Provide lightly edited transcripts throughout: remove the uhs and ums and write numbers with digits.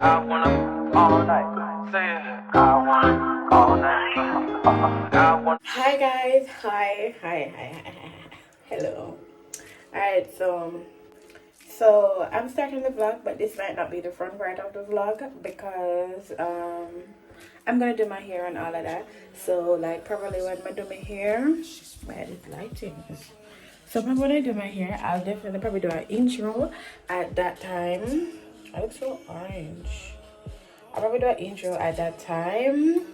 I wanna all night. Say it. I wanna all night. I want. Hi guys, hi. Hello. Alright, so I'm starting the vlog, but this might not be the front part of the vlog because I'm gonna do my hair and all of that. So like probably when I do my hair, where is lighting? So when I do my hair, I'll definitely probably do an intro at that time. I look so orange. I'll probably do an intro at that time,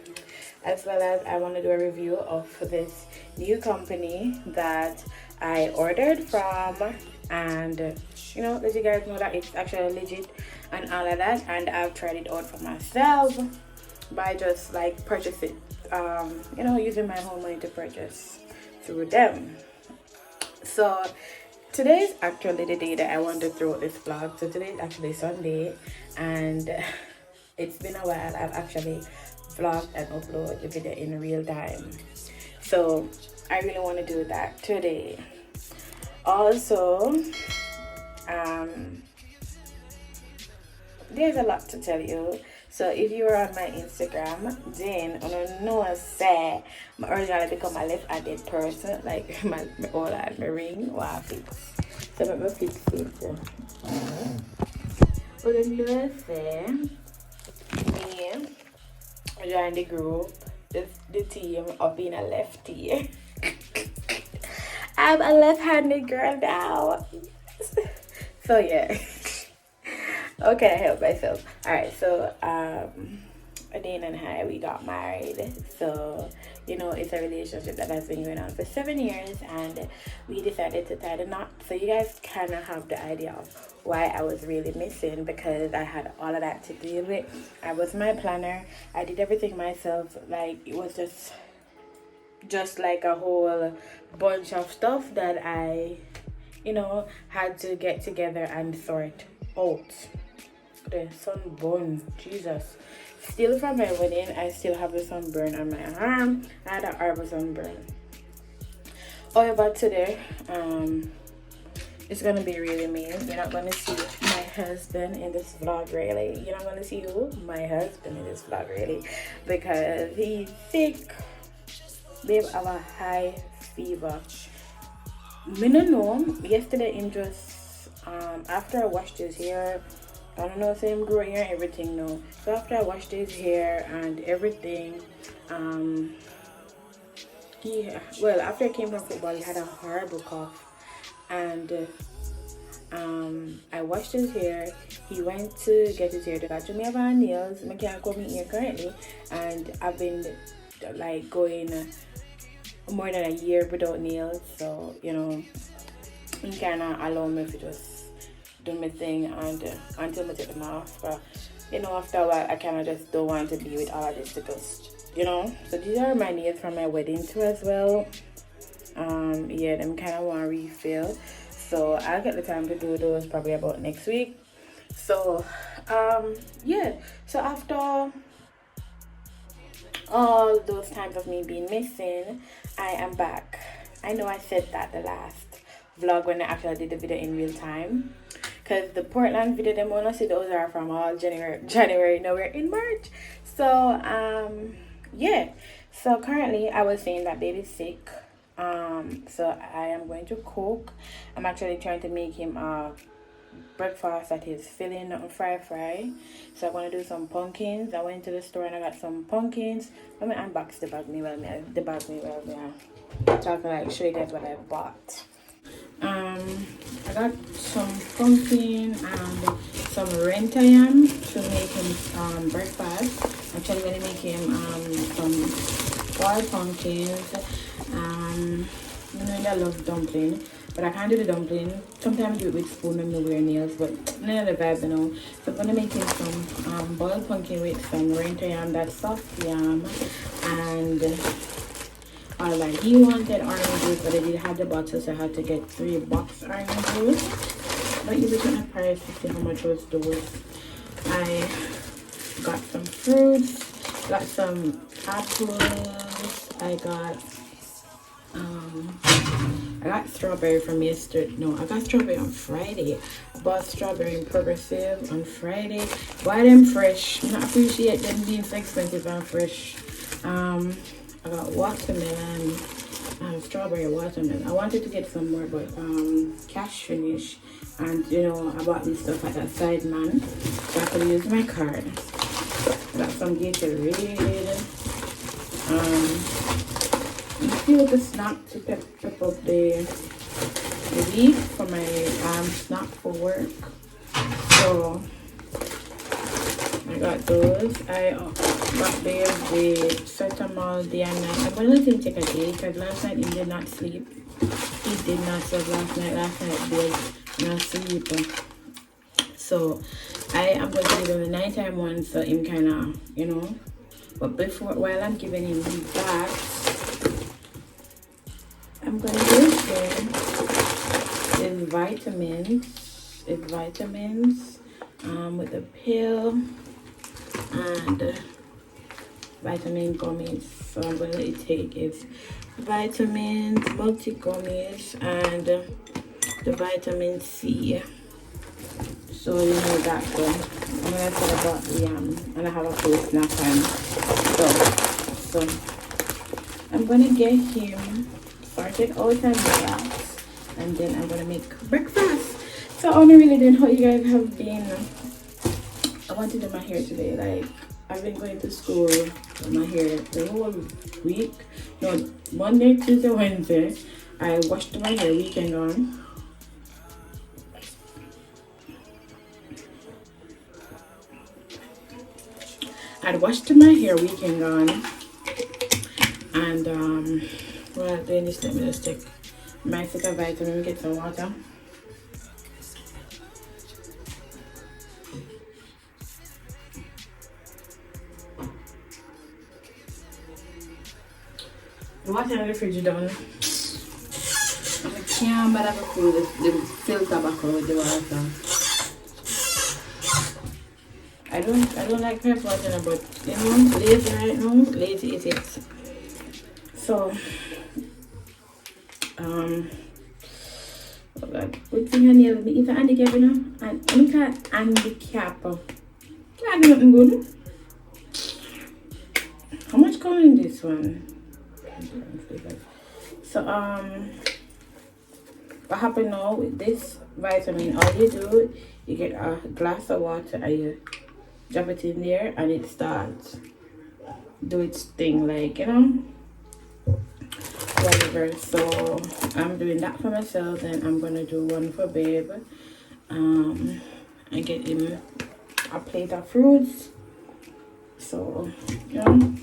as well as I want to do a review of this new company that I ordered from, and let you guys know that it's actually legit and all of that. And I've tried it out for myself by just like purchasing, using my home money to purchase through them. So today is actually the day that I want to throw this vlog. So today is actually Sunday, and it's been a while. I've actually vlogged and uploaded the video in real time. So I really want to do that today. Also, there's a lot to tell you. So if you are on my Instagram, then I know say I originally become a left-handed person, like my all my ring or fix. So I'm fix it. But then you know say me join the group, the team of being a lefty. I'm a left-handed girl now. So yeah. Okay, I help myself. Alright, so Adine and I, we got married. So it's a relationship that has been going on for 7 years, and we decided to tie the knot. So you guys kind of have the idea of why I was really missing, because I had all of that to deal with. I was my planner. I did everything myself. Like it was just like a whole bunch of stuff that I had to get together and sort out. The sunburn, Jesus. Still from my wedding, I still have the sunburn on my arm. I had a horrible sunburn. However, today, it's gonna be really mean. You're not gonna see my husband in this vlog, really. You're not gonna see who? My husband in this vlog, really, because he's sick. Babe, I have a high fever. Me no know. Yesterday, in just after I washed his hair. I don't know, same growing hair, everything now. So after I washed his hair and everything, after I came from football, he had a horrible cough, and I washed his hair. He went to get his hair done. Me have nails. I can't comb my hair currently, and I've been like going more than a year without nails. So he kinda allow me to just do my thing and until I take them off. But after a while I kind of just don't want to be with all of this to just So these are my nails from my wedding too as well. Them kind of want to refill, so I'll get the time to do those probably about next week. So so after all those times of me being missing, I am back. I know I said that the last vlog when I actually did the video in real time, because the Portland video, them wanna see those are from all January. Now we're in March. So so currently I was saying that baby's sick, so I am going to cook. I'm actually trying to make him a breakfast that is filling on fry. So I'm gonna do some pumpkins. I went to the store and I got some pumpkins. Let me unbox the bag me while talking, like show you guys what I bought. I got some pumpkin and some renta yam to make him breakfast. I'm actually gonna make him some boiled pumpkins. I love dumpling, but I can't do the dumpling. Sometimes do it with spoon and no wear nails, but none of the vibe, So I'm gonna make him some boiled pumpkin with some renta yam, that soft yam, and all that. He wanted orange juice, but I didn't have the bottle, so I had to get 3 box orange juice. But you look at the price to see how much was those. I got some fruits, got some apples, I got strawberry from yesterday. No, I got strawberry on Friday. I bought strawberry in Progressive on Friday. Buy them fresh. I appreciate them being so expensive and fresh. I got watermelon. Strawberry watermelon. I wanted to get some more, but cash finish. And you know, I bought this stuff at that side man, so I could use my card. Got some Gatorade. A few little snack to pep up the week for my snack for work. So I got those. I got the cetamol day and night. I'm gonna let him take a day because last night he did not sleep. He did not sleep last night. Last night did not sleep. So I am going to give him the nighttime one so him kind of, you know. But while I'm giving him that, I'm going to give him his vitamins with a pill and vitamin gummies. So I'm going to take his vitamins, multi gummies, and the vitamin C. So you know that one. I'm gonna talk about the and I have a full snack time. So I'm gonna get him started out and relax, and then I'm gonna make breakfast. So I only really did how you guys have been. I want to do my hair today. Like I've been going to school with my hair the whole week. No, Monday, Tuesday, Wednesday. I washed my hair weekend on. I'd washed my hair weekend on, and while I'm doing this, let me just take my second vitamin, get some water. The water in the fridge done. I can't bother to cool the filter back out with the water. I don't like pep water, but you know, lazy right now, lazy is it. So oh God, good thing I nail me. It's a handicap, you know, and I can't handicap. Can't do nothing good. How much come in this one? So what happened now with this vitamin? All you do, you get a glass of water and you drop it in there and it starts do its thing, like, you know, whatever. So I'm doing that for myself, and I'm gonna do one for babe, and get him a plate of fruits. So you know,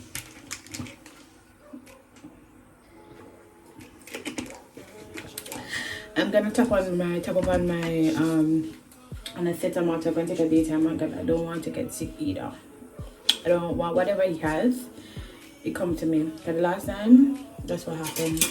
I'm gonna top up on my and I set him out. I'm gonna take a daytime because I don't want to get sick either. I don't want whatever he has, it come to me. Because the last time, that's what happened.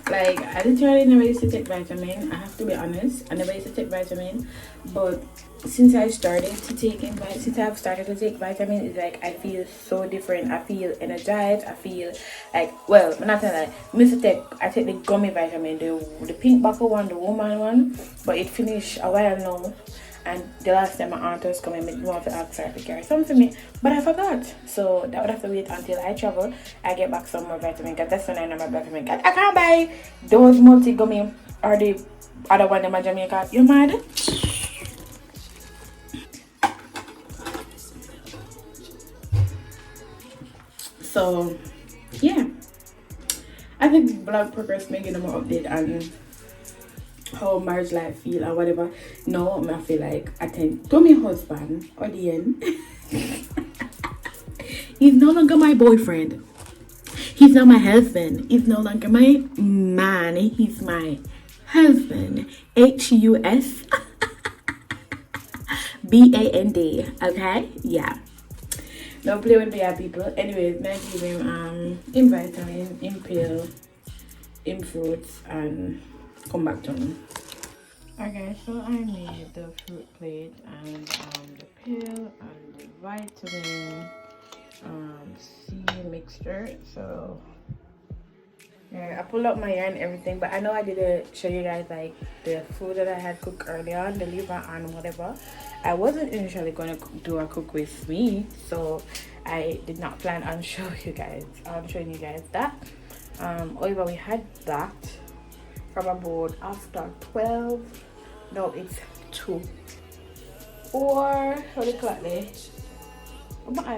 Like, I literally never used to take vitamin. I have to be honest. I never used to take vitamin, but since I've started to take vitamin, it's like I feel so different. I feel energized. I feel like, well, I'm not gonna lie. I take the gummy vitamin, the pink bottle one, the woman one, but it finished a while now. And the last time my aunt was coming, I want to ask her to carry some for me, but I forgot. So that would have to wait until I travel. I get back some more vitamin, because that's when I know my vitamin. I can't buy those multi gummy or the other one in my Jamaica. You mad? So yeah, I think blog progress making them update and how marriage life feel or whatever. No, I feel like I tend to my husband or the end. He's no longer my boyfriend. He's not my husband. He's no longer my man. He's my husband. HUS BAND. Okay? Yeah. Don't play with me, people. Anyways, I give him in vitamin, in pill, in fruits, and come back to him. Okay, so I made the fruit plate and the pill and the vitamin C mixture. So yeah, I pulled up my hair and everything, but I know I didn't show you guys like the food that I had cooked earlier on, the liver and whatever. I wasn't initially gonna do a cook with me, so I did not plan on showing you guys that. However, we had that from about after 12. No, it's 2 or what do you call it? What am I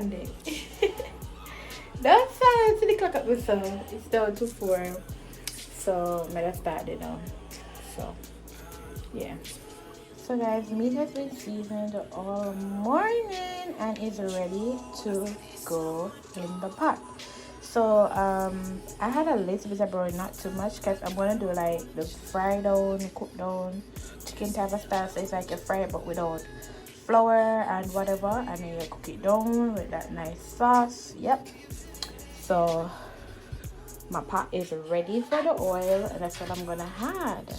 That's it's the clock up with it's down to 4. So I just started now. So yeah. So guys, meat has been seasoned all morning and is ready to go in the pot. So I had a little bit of brown, not too much, because I'm gonna do like the fry down, cook down chicken type of style. So it's like you fry it but without flour and whatever, and then you cook it down with that nice sauce. Yep. So my pot is ready for the oil, and that's what I'm gonna add.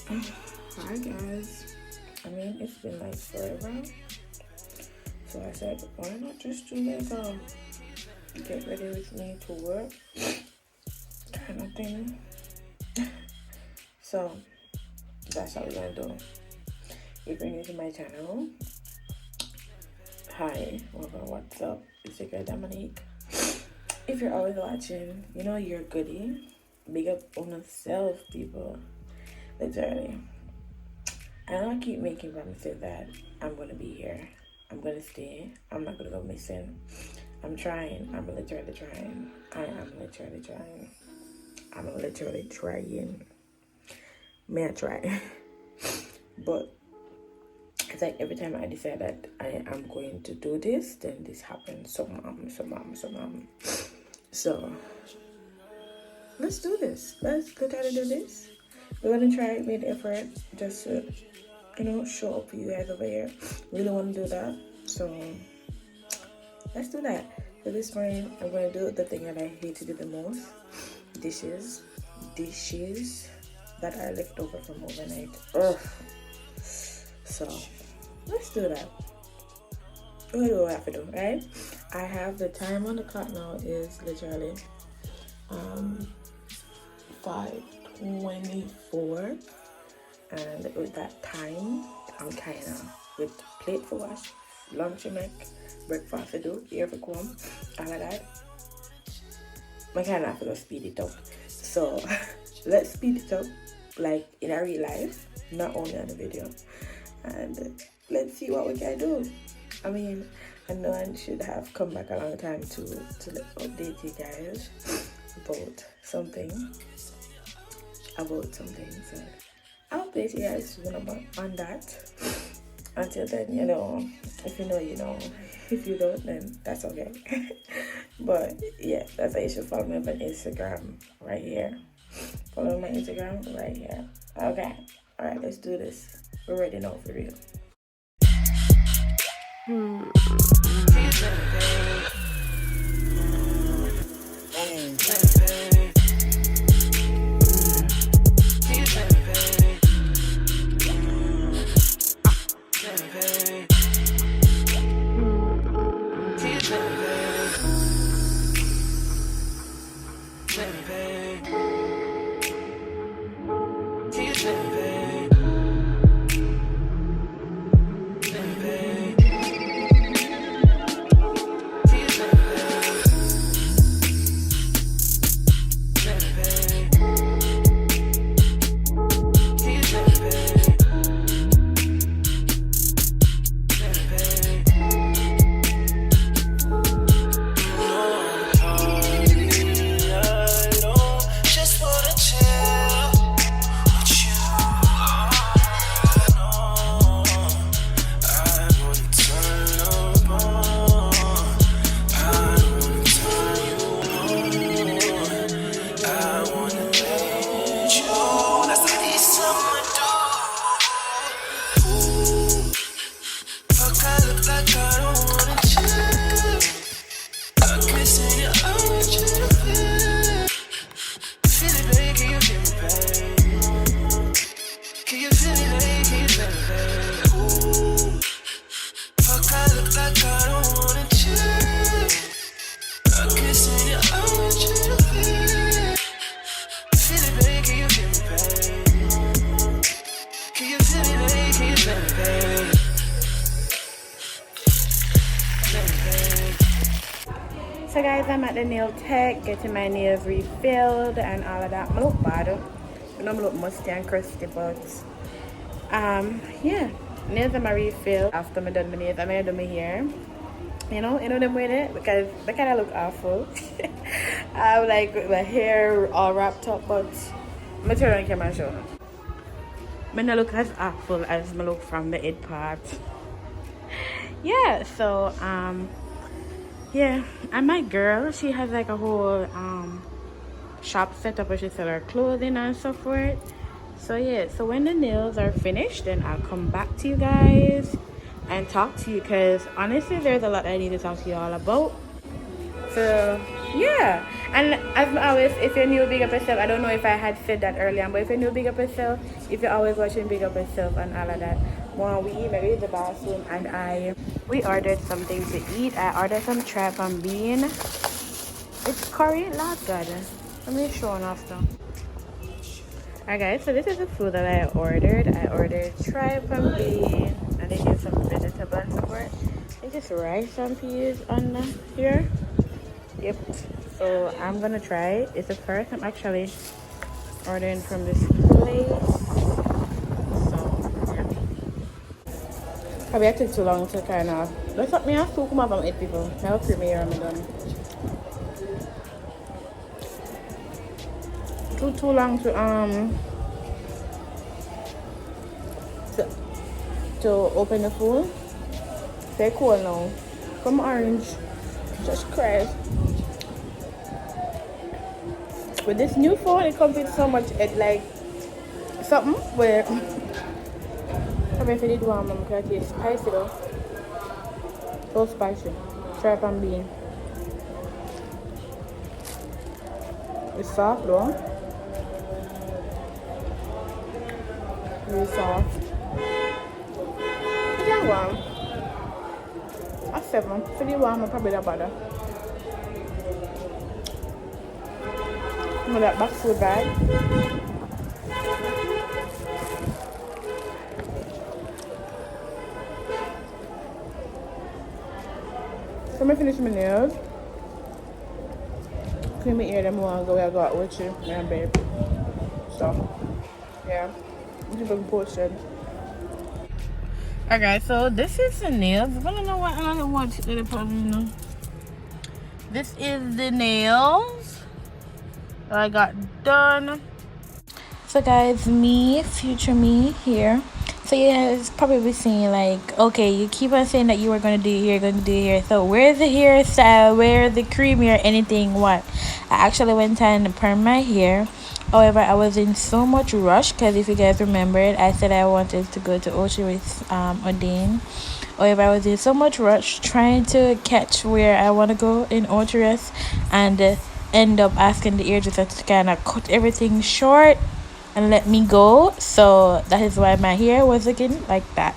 Hi guys. I mean, it's been like forever. So I said, why not just do like get ready with me to work kind of thing. So that's how we're gonna do. If you're new to my channel, hi, what's up? It's your girl Dominique. If you're always watching, you know you're a goodie. Big up on yourself, people. Literally. And I keep making promises that I'm gonna be here. I'm gonna stay. I'm not gonna go missing. I'm trying. I'm literally trying. I am literally trying. I'm literally trying. May I try? But it's like every time I decide that I am going to do this, then this happens. So let's do this. Let's literally do this. We're gonna try make the effort just to, show up for you guys over here. Really want to do that. So let's do that. So this morning I'm gonna do the thing that I hate to do the most. Dishes that are left over from overnight. Ugh. So let's do that. We're gonna do what I have to do, right? I have the time on the clock now is literally 5:24, and with that time I'm kinda with plate for wash, lunch to make, breakfast to do, here for come, all of that. I kinda have to go speed it up. So let's speed it up like in a real life, not only on the video, and let's see what we can do. I mean, I know I should have come back a long time to update you guys about something. So I'll update you guys soon on that. Until then, if you know, you know. If you don't, then that's okay. But yeah, that's why you should follow me on my Instagram right here. Follow my Instagram right here. Okay. Alright, let's do this. We're ready now for real. So guys, I'm at the nail tech getting my nails refilled and all of that. I look bad. I know I look musty and crusty, but yeah, nails are my refill. After I done my nails, I'm gonna do my hair. You know them with it because they kind of look awful. I have like my hair all wrapped up, but I'm gonna turn on camera and show them. I don't look as awful as I look from the head part. Yeah, so yeah, and my girl, she has like a whole shop set up where she sell her clothing and so forth. So yeah, so when the nails are finished, then I'll come back to you guys and talk to you, because honestly there's a lot I need to talk to you all about. So yeah, and as always, if you're new, big up yourself. I don't know if I had said that earlier, but if you're new, big up yourself. If you're always watching, big up yourself and all of that. When we maybe in the bathroom and we ordered something to eat. I ordered some tripe and bean. It's curry, Lord God. Let me show on after. Alright guys, so this is the food that I ordered. I ordered tripe and bean, and they did some vegetable and so forth. It's just rice and peas on here. Yep. So I'm gonna try it. It's the first time actually ordering from this place. So yeah. Probably I took too long to kind of. Let's let me have to come up and 8 people. I'll create me here and I'm done. Too long to open the phone. They're cool now. Come orange. Just Christ. With this new phone, it comes with so much, it like something where I if I did one, I'm gonna taste spicy though. So spicy. Tripe and bean. It's soft though. Really soft. For the one, a 7. For the one, I'm probably that better. With that back food bag. So I'm finish my nails. Clean my ear, then I go where I got with you, and babe. So, yeah. Keep it posted. Okay, so this is the nails. I don't know what I don't want to put in. This is the nails that I got done. So guys, future me here. So you guys probably saying like, okay, you keep on saying that you were gonna do here, So where's the hairstyle? Where's the cream or anything? What? I actually went and permed my hair. However, I was in so much rush because if you guys remembered, I said I wanted to go to Ocean with Odin. However, I was in so much rush trying to catch where I want to go in Ocean and end up asking the hairdresser to kind of cut everything short and let me go. So that is why my hair was looking like that.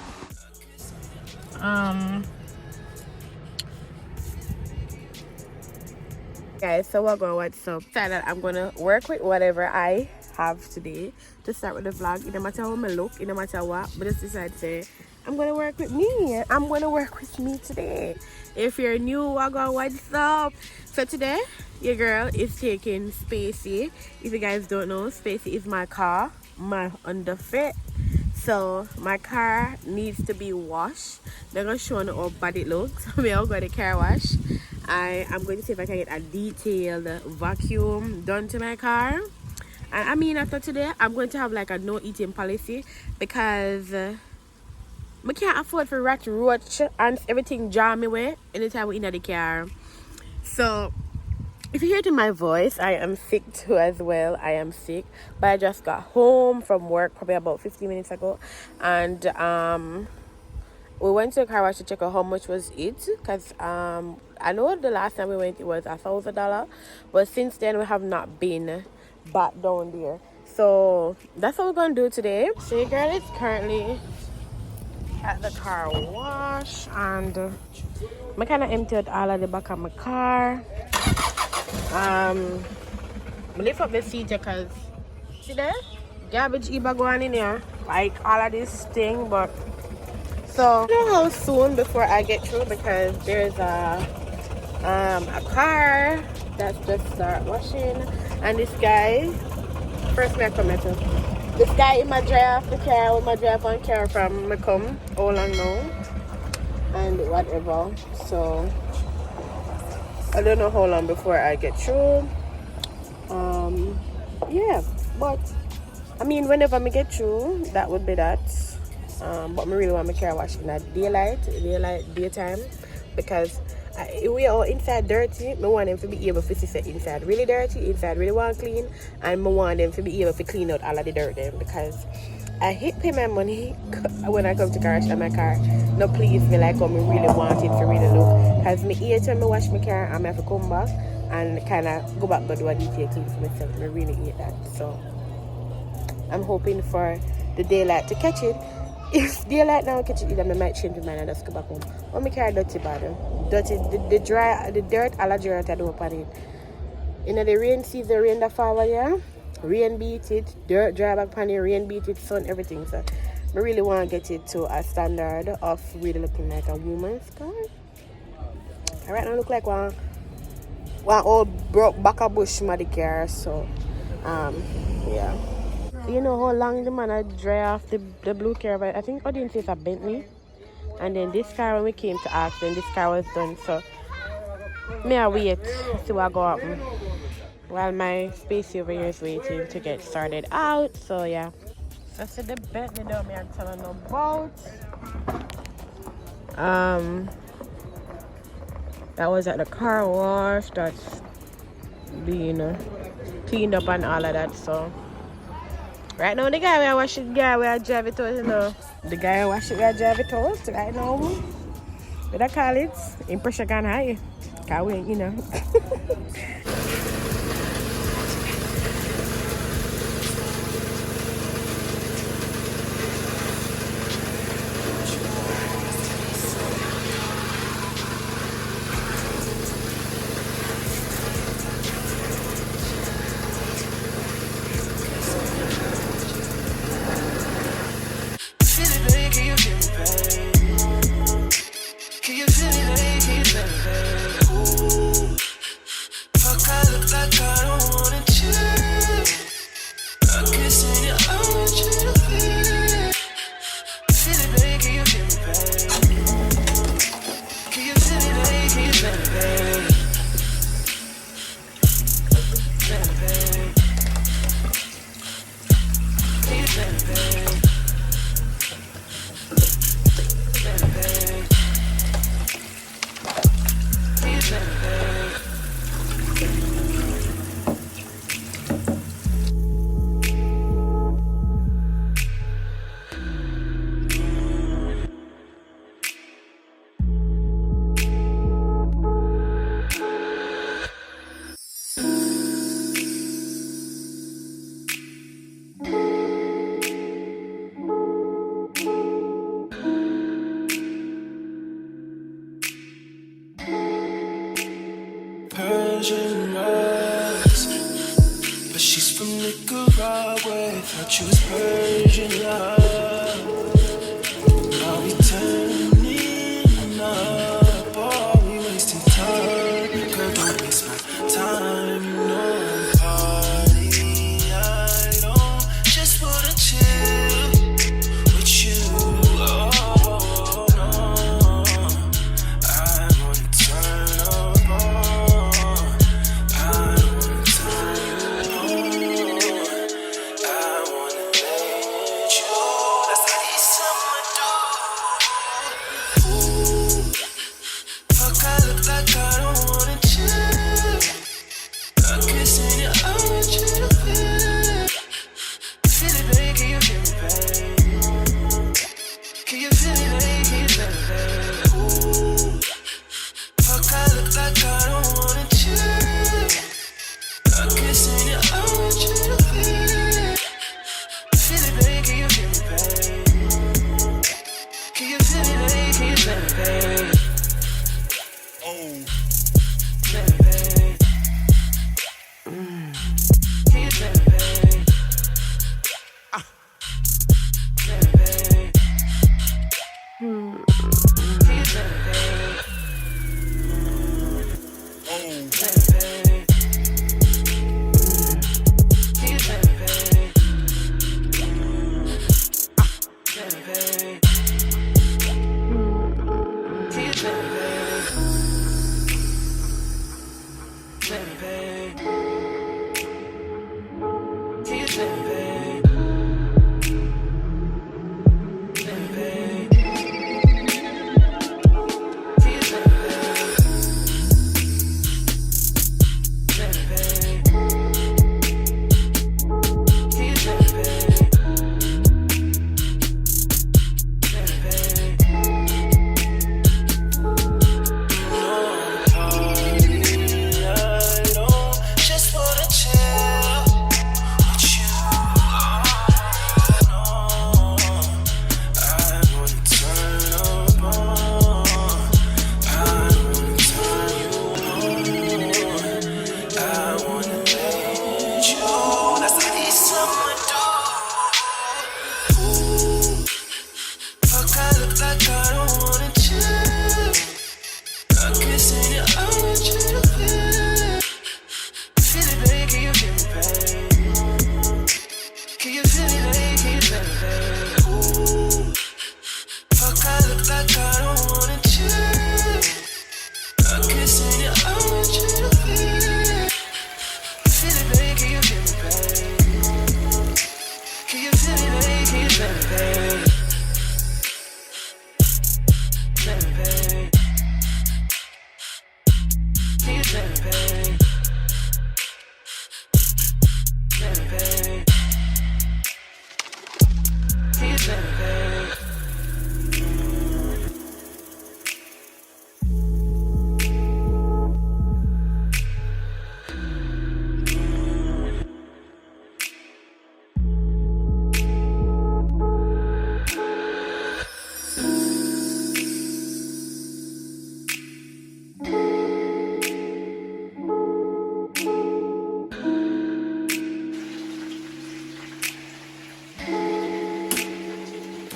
Guys, so what's up? Decided I'm gonna work with whatever I have today to start with the vlog. It no matter how I look, it no matter what, but just decide to say I'm gonna work with me. I'm gonna work with me today. If you're new, what's up? So today your girl is taking Spacey. If you guys don't know, Spacey is my car, my underfit. So my car needs to be washed. They're gonna show you how bad it looks. We'll go to the car wash. I am going to see if I can get a detailed vacuum done to my car. And I mean, after today, I'm going to have like a no eating policy because I can't afford for rat roach and everything jam me away anytime we're in the car. So if you hear it in my voice, I am sick too as well. I am sick, but I just got home from work probably about 15 minutes ago, and we went to the car wash to check out how much was it, because I know the last time we went it was $1,000, but since then we have not been back down there. So that's what we're gonna do today. So your girl is currently at the car wash, and I kind of emptied all of the back of my car. I lift up the seat because see there, garbage even going in here, like all of this thing. But so I don't know how soon before I get through, because there's a a car that's just start washing, and this guy first me I come at this guy in my drive the car with my drive on car from me come all long now and whatever. So I don't know how long before I get through. Yeah, but I mean whenever me get through that would be that. But me really want my car wash in that daytime because we are inside dirty. Me want them to be able to see set inside really dirty, inside really want clean, and me want them to be able to clean out all of the dirt then because I hate pay my money when I come to car wash my car. No please me like how me really want it to really look. Because me each time I wash my car I have to come back and kinda go back but do a detail clean for myself. I really hate that. So I'm hoping for the daylight to catch it. If daylight now catch it, then I might change my mind and just go back home. But my car dirty bad. Dirty, the dirt, all the dirt I do upon it. You know the rain season, the rain that fall, yeah? Rain beat it, dirt dry back upon it, rain beat it, sun, everything. So I really want to get it to a standard of really looking like a woman's car. Right now look like one old broke back a bush muddy car. So yeah. You know how long the man I dry off the blue car, but I think I didn't say it's a Bentley. And then this car when we came to ask, then this car was done. So may I wait, see what go up while my spacey over here is waiting to get started out. So yeah. So see the Bentley down me I'm telling you about. That was at the car wash, that's being cleaned up and all of that. So right now, the guy we are washing, the guy we are drive it out, you know. The guy we wash it, we are drive it out right now. What I call it? Impression can high. Can't wait, you know. Persian eyes, but she's from Nicaragua. Thought she was Persian love. Are we turning up? Are we wasting time? Girl, don't waste my time. You know party. I don't just wanna chill with you. Oh no, I wanna turn up.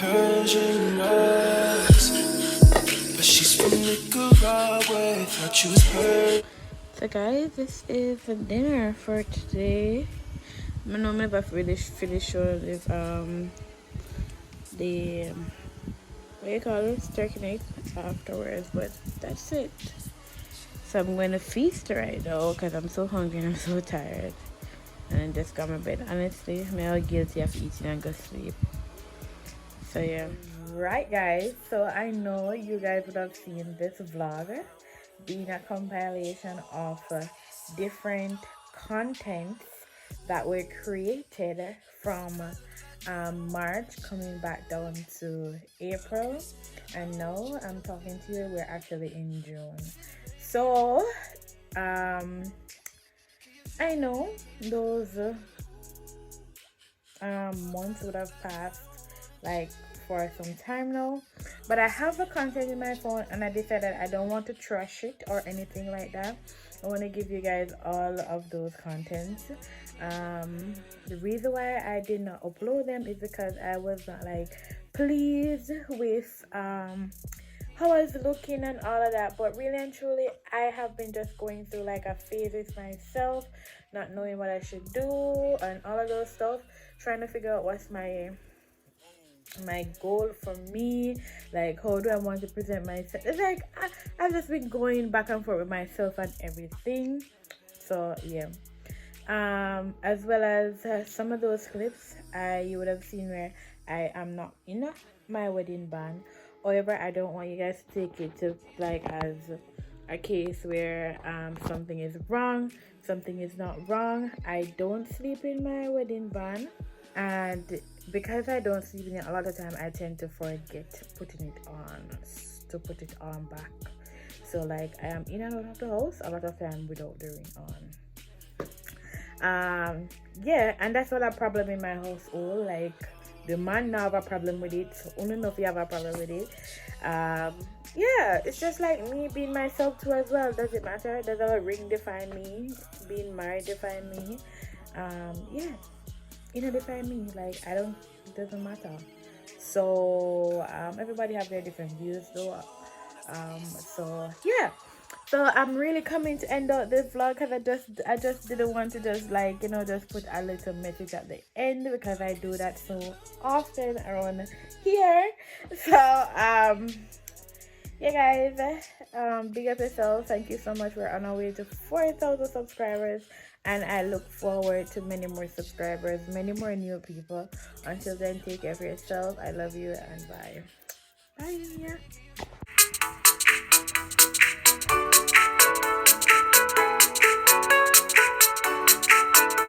Persian eyes, but she's from Nicaragua. Thought she was Persian. So guys, this is the dinner for today. I know maybe I've really finished showing this the what do you call it, turkey neck afterwards, but that's it. So I'm going to feast right now because I'm so hungry and I'm so tired, and I just got my bed. Honestly, I'm all guilty of eating and go sleep. So yeah, right guys, so I know you guys would have seen this vlog being a compilation of different contents that were created from March coming back down to April, and now I'm talking to you, we're actually in June. So I know those months would have passed like for some time now, but I have the content in my phone and I decided I don't want to trash it or anything like that. I want to give you guys all of those contents. The reason why I did not upload them is because I was not like pleased with how I was looking and all of that, but really and truly I have been just going through like a phase with myself, not knowing what I should do and all of those stuff, trying to figure out what's my goal for me, like how do I want to present myself. It's like I've just been going back and forth with myself and everything. So yeah, as well as some of those clips you would have seen where I am not in my wedding band. However, I don't want you guys to take it to like as a case where something is wrong, something is not wrong. I don't sleep in my wedding band, and because I don't sleep in it a lot of time, I tend to forget putting it on, to put it on back. So like I am in and out of the house a lot of time without the ring on. Yeah, and that's not a problem in my household. Like the man now have a problem with it, so only know if you have a problem with it. Yeah, it's just like me being myself too as well. Does it matter? Does a ring define me? Being married define me? Yeah, define me. Like I don't, it doesn't matter. So everybody have their different views though. So yeah, so I'm really coming to end out this vlog because I just didn't want to just like just put a little message at the end, because I do that so often around here. So yeah, guys, big up yourself. Thank you so much. We're on our way to 4,000 subscribers, and I look forward to many more subscribers, many more new people. Until then, take care of yourself. I love you, and bye. Bye.